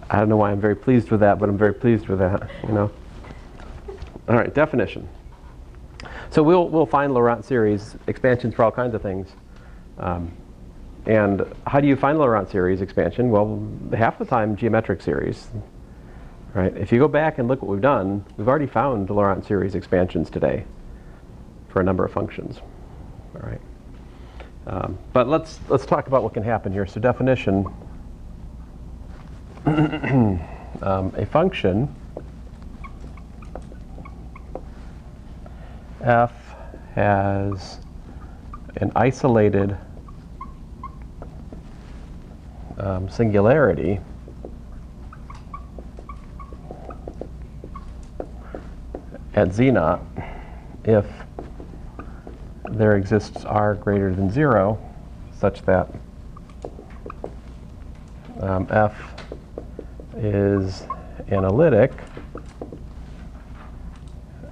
I don't know why I'm very pleased with that, but I'm very pleased with that, you know. All right, definition. So we'll find Laurent series expansions for all kinds of things. And how do you find Laurent series expansion? Well, half the time geometric series. Right? If you go back and look what we've done, we've already found Laurent series expansions today for a number of functions. All right. But let's talk about what can happen here. So definition, a function f has an isolated singularity at z0 if there exists r greater than 0 such that f is analytic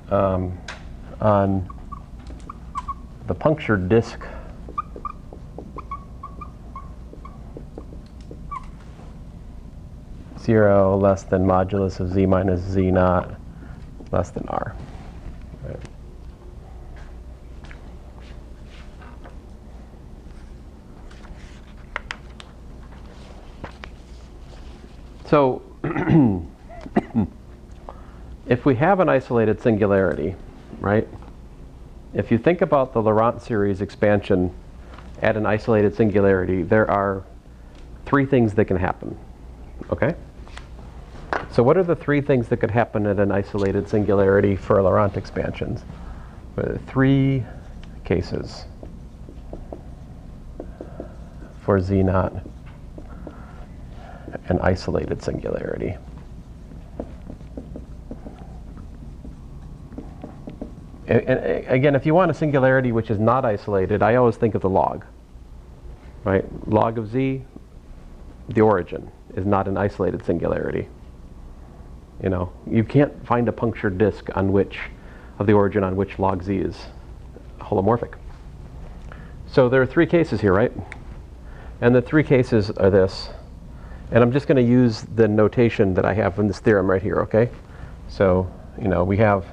on the punctured disk zero less than modulus of z minus z naught less than r. Right. So if we have an isolated singularity, right? If you think about the Laurent series expansion at an isolated singularity, there are three things that can happen. Okay? So what are the three things that could happen at an isolated singularity for Laurent expansions? Three cases for z naught an isolated singularity. And again, if you want a singularity which is not isolated, I always think of the log. Right? Log of z, the origin, is not an isolated singularity. You know, you can't find a punctured disk on which, of the origin on which log z is holomorphic. So there are three cases here, right? And the three cases are this. And I'm just going to use the notation that I have in this theorem right here, okay? So, you know, we have,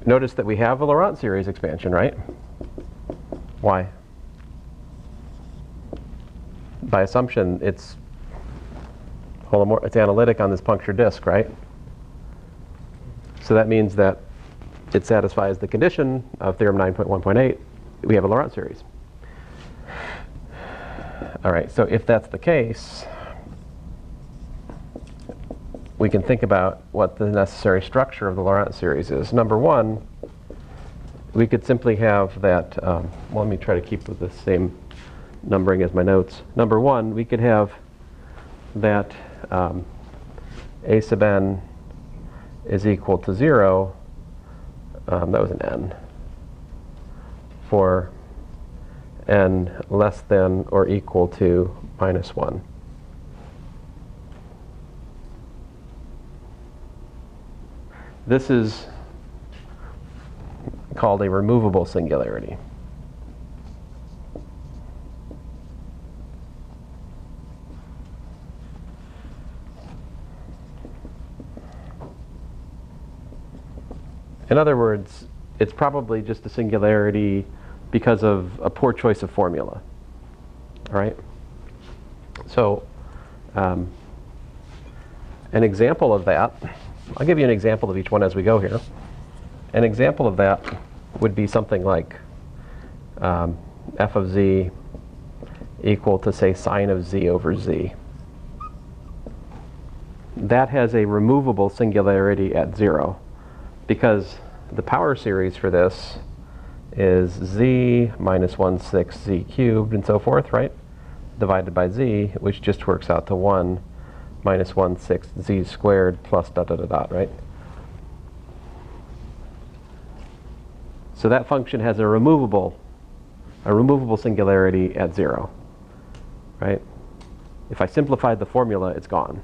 notice that we have a Laurent series expansion, right? Why? By assumption, it's analytic on this punctured disk, right? So that means that it satisfies the condition of theorem 9.1.8. We have a Laurent series. All right, so if that's the case, we can think about what the necessary structure of the Laurent series is. Number one, we could simply have that, well, let me try to keep with the same numbering as my notes. Number one, we could have that a sub n is equal to 0, that was an n, for n less than or equal to minus 1. This is called a removable singularity. In other words, it's probably just a singularity because of a poor choice of formula. All right? So, an example of that, I'll give you an example of each one as we go here. An example of that would be something like f of z equal to, say, sine of z over z. That has a removable singularity at 0 because the power series for this is z minus 1/6 z cubed and so forth, right? Divided by z, which just works out to 1 minus 1/6 z squared plus dot dot dot dot, right? So that function has a removable singularity at 0, right? If I simplified the formula, it's gone.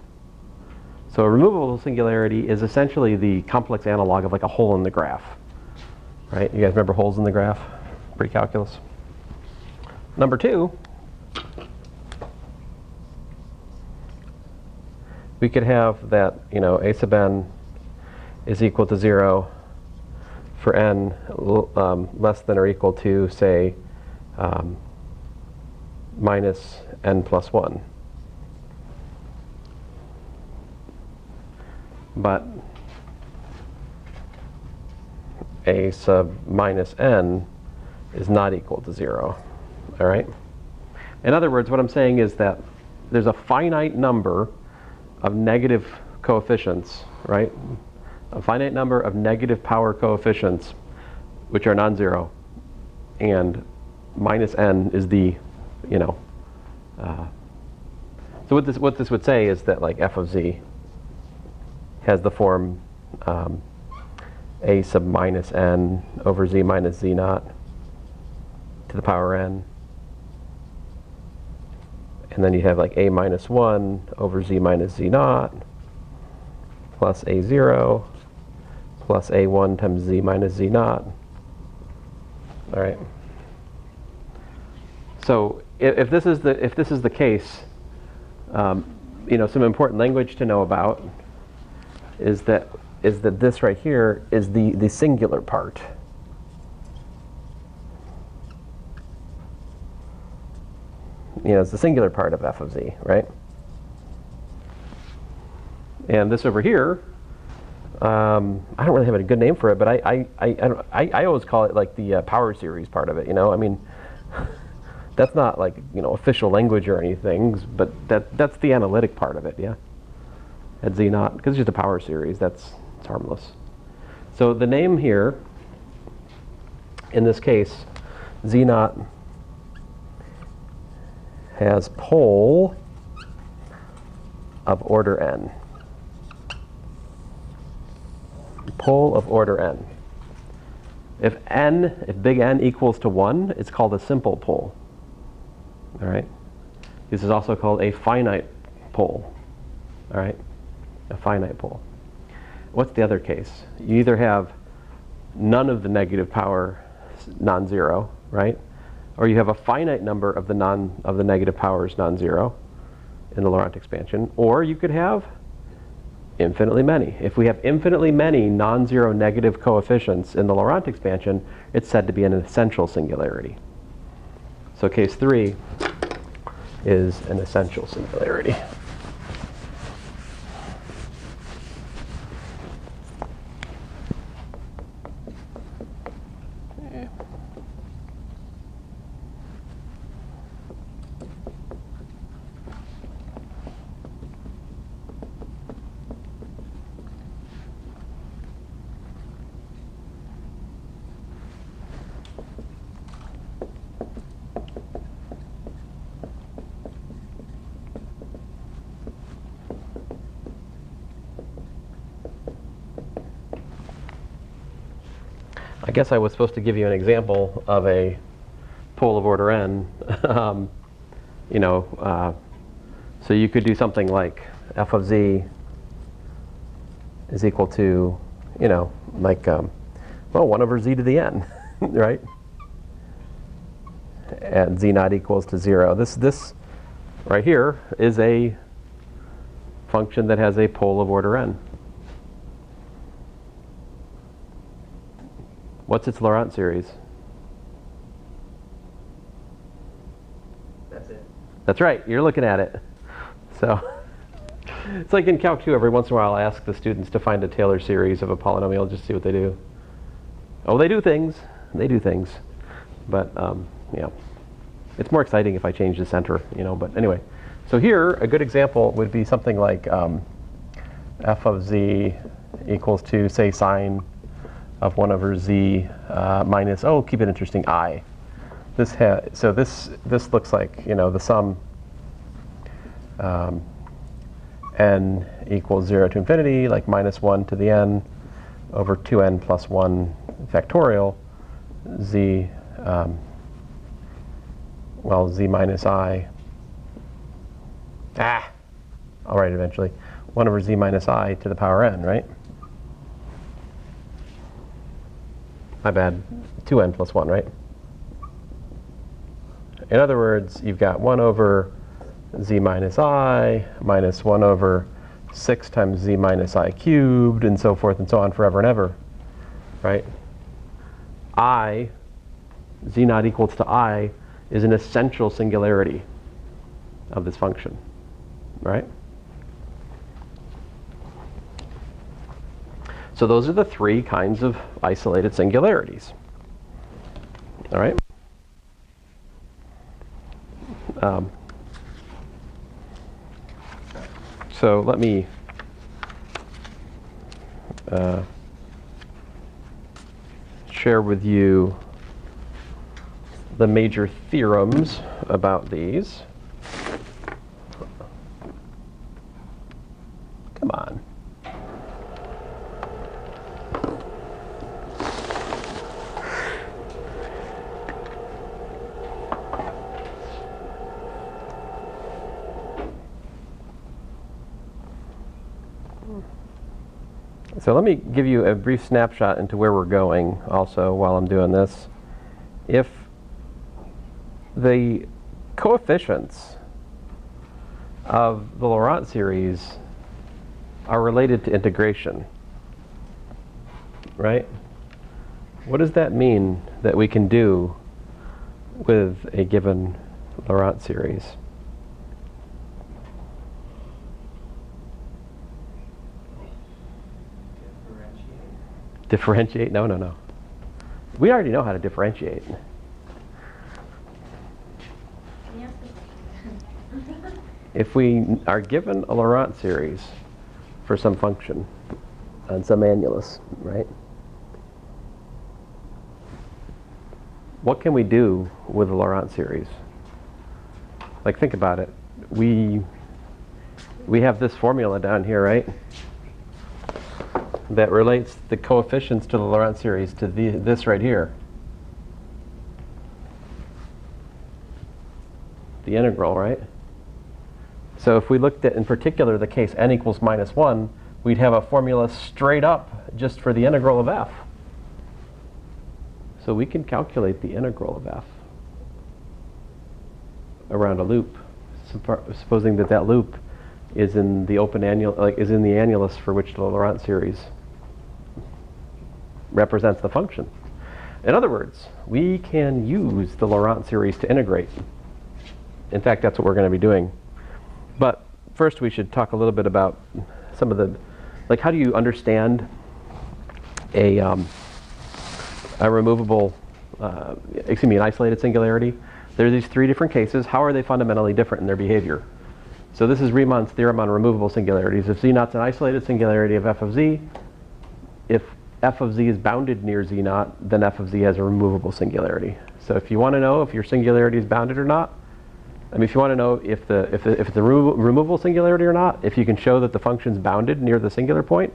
So a removable singularity is essentially the complex analog of like a hole in the graph, right? You guys remember holes in the graph? Pre-calculus. Number two, we could have that, a sub n is equal to 0 for n less than or equal to, say, minus n plus 1. But a sub minus n is not equal to 0. All right? In other words, what I'm saying is that there's a finite number of negative coefficients, right? A finite number of negative power coefficients which are non-zero, and minus n is the, so what this would say is that, like, f of z has the form a sub minus n over z minus z naught to the power n. And then you have like a minus 1 over z minus z naught plus a0 plus a1 times z minus z naught. All right. So if this is the case, some important language to know about is that this right here is the singular part. It's the singular part of f of z, right? And this over here, I don't really have a good name for it, but I always call it like the power series part of it. I mean, that's not like official language or anything, but that's the analytic part of it, yeah. At z naught, because it's just a power series, it's harmless. So the name here, in this case, z naught has pole of order n. Pole of order n. If big N equals to 1, it's called a simple pole. All right? This is also called a finite pole. All right? A finite pole. What's the other case? You either have none of the negative power non-zero, right? Or you have a finite number of the negative powers non-zero in the Laurent expansion, or you could have infinitely many. If we have infinitely many non-zero negative coefficients in the Laurent expansion, it's said to be an essential singularity. So case 3 is an essential singularity. I guess I was supposed to give you an example of a pole of order n. So you could do something like f of z is equal to, 1 over z to the n, right? And z naught equals to 0. This right here is a function that has a pole of order n. What's its Laurent series? That's it. That's right, you're looking at it. So it's like in Calc 2, every once in a while I ask the students to find a Taylor series of a polynomial, just see what they do. Oh, they do things. They do things. But, it's more exciting if I change the center, but anyway. So here, a good example would be something like f of z equals to, say, sine of 1 over z minus, keep it interesting, I. So this looks like, the sum n equals 0 to infinity, like minus 1 to the n over 2n plus 1 factorial z, z minus I. I'll write it eventually. 1 over z minus I to the power n, right? My bad, 2n plus 1, right? In other words, you've got 1 over z minus I minus 1 over 6 times z minus I cubed, and so forth and so on forever and ever, right? I, z naught equals to I, is an essential singularity of this function, right? So those are the three kinds of isolated singularities, all right? So let me share with you the major theorems about these. Come on. So let me give you a brief snapshot into where we're going also while I'm doing this. If the coefficients of the Laurent series are related to integration, right? What does that mean that we can do with a given Laurent series? Differentiate? No, no, no. We already know how to differentiate. If we are given a Laurent series for some function on some annulus, right? What can we do with the Laurent series? Like, think about it. We have this formula down here, right? That relates the coefficients to the Laurent series to this right here. The integral, right? So if we looked at, in particular, the case n equals minus 1, we'd have a formula straight up just for the integral of f. So we can calculate the integral of f around a loop, supposing that that loop is in the open is in the annulus for which the Laurent series represents the function. In other words, we can use the Laurent series to integrate. In fact, that's what we're going to be doing. But first we should talk a little bit about some of the, like, how do you understand a removable, an isolated singularity? There are these three different cases. How are they fundamentally different in their behavior? So this is Riemann's theorem on removable singularities. If z naught's an isolated singularity of f of z, if f of z is bounded near z naught, then f of z has a removable singularity. So if you want to know if your singularity is bounded or not, if you want to know if it's a removable singularity or not, if you can show that the function's bounded near the singular point,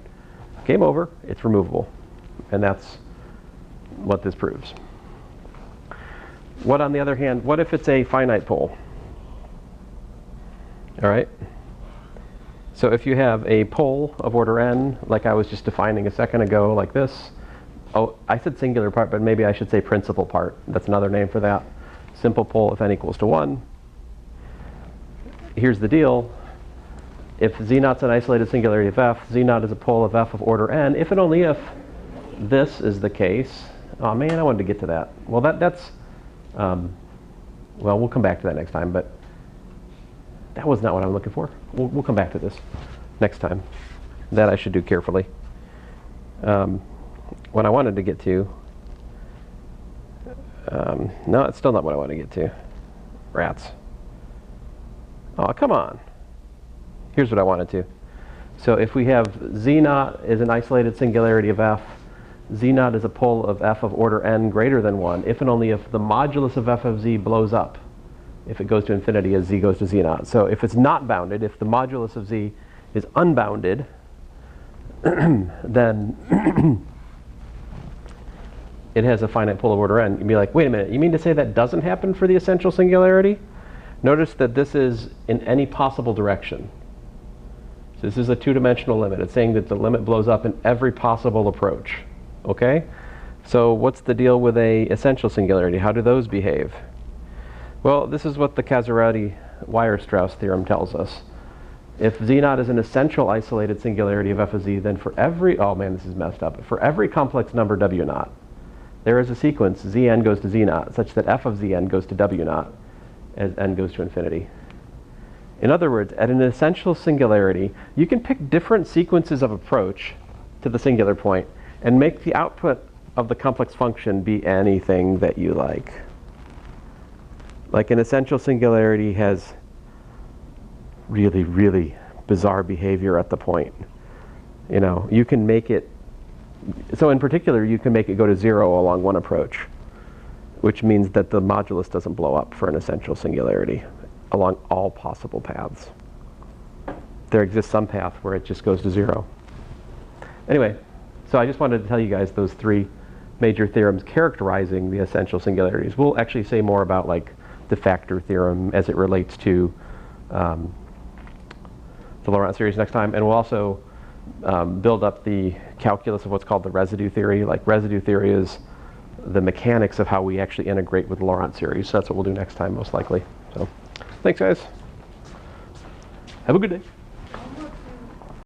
game over, it's removable. And that's what this proves. What, on the other hand, what if it's a finite pole? All right. So if you have a pole of order n, like I was just defining a second ago, like this. Oh, I said singular part, but maybe I should say principal part. That's another name for that. Simple pole if n equals to 1. Here's the deal. If z naught's an isolated singularity of f, z naught is a pole of f of order n, if and only if this is the case. Oh man, I wanted to get to that. Well, that's, well, we'll come back to that next time, but that was not what I'm looking for. We'll come back to this next time. That I should do carefully. What I wanted to get to, no, it's still not what I want to get to. Rats. Oh, come on. Here's what I wanted to. So if we have z naught is an isolated singularity of f, z naught is a pole of f of order n greater than 1, if and only if the modulus of f of z blows up, if it goes to infinity as z goes to z naught. So if it's not bounded, if the modulus of z is unbounded, then it has a finite pole of order n. You'd be like, wait a minute, you mean to say that doesn't happen for the essential singularity? Notice that this is in any possible direction. So this is a two-dimensional limit. It's saying that the limit blows up in every possible approach. Okay? So what's the deal with a essential singularity? How do those behave? Well, this is what the Casarati-Weierstrass theorem tells us. If z naught is an essential isolated singularity of f of z, then for every, oh man, this is messed up. For every complex number w naught, there is a sequence zn goes to z naught such that f of zn goes to w naught as n goes to infinity. In other words, at an essential singularity, you can pick different sequences of approach to the singular point and make the output of the complex function be anything that you like. Like an essential singularity has really, really bizarre behavior at the point. You know, you can make it, so in particular, you can make it go to 0 along one approach, which means that the modulus doesn't blow up for an essential singularity along all possible paths. There exists some path where it just goes to 0. Anyway, so I just wanted to tell you guys those 3 major theorems characterizing the essential singularities. We'll actually say more about like the factor theorem as it relates to the Laurent series next time, and we'll also build up the calculus of what's called the residue theory. Like residue theory is the mechanics of how we actually integrate with the Laurent series. So that's what we'll do next time most likely. So thanks guys. Have a good day.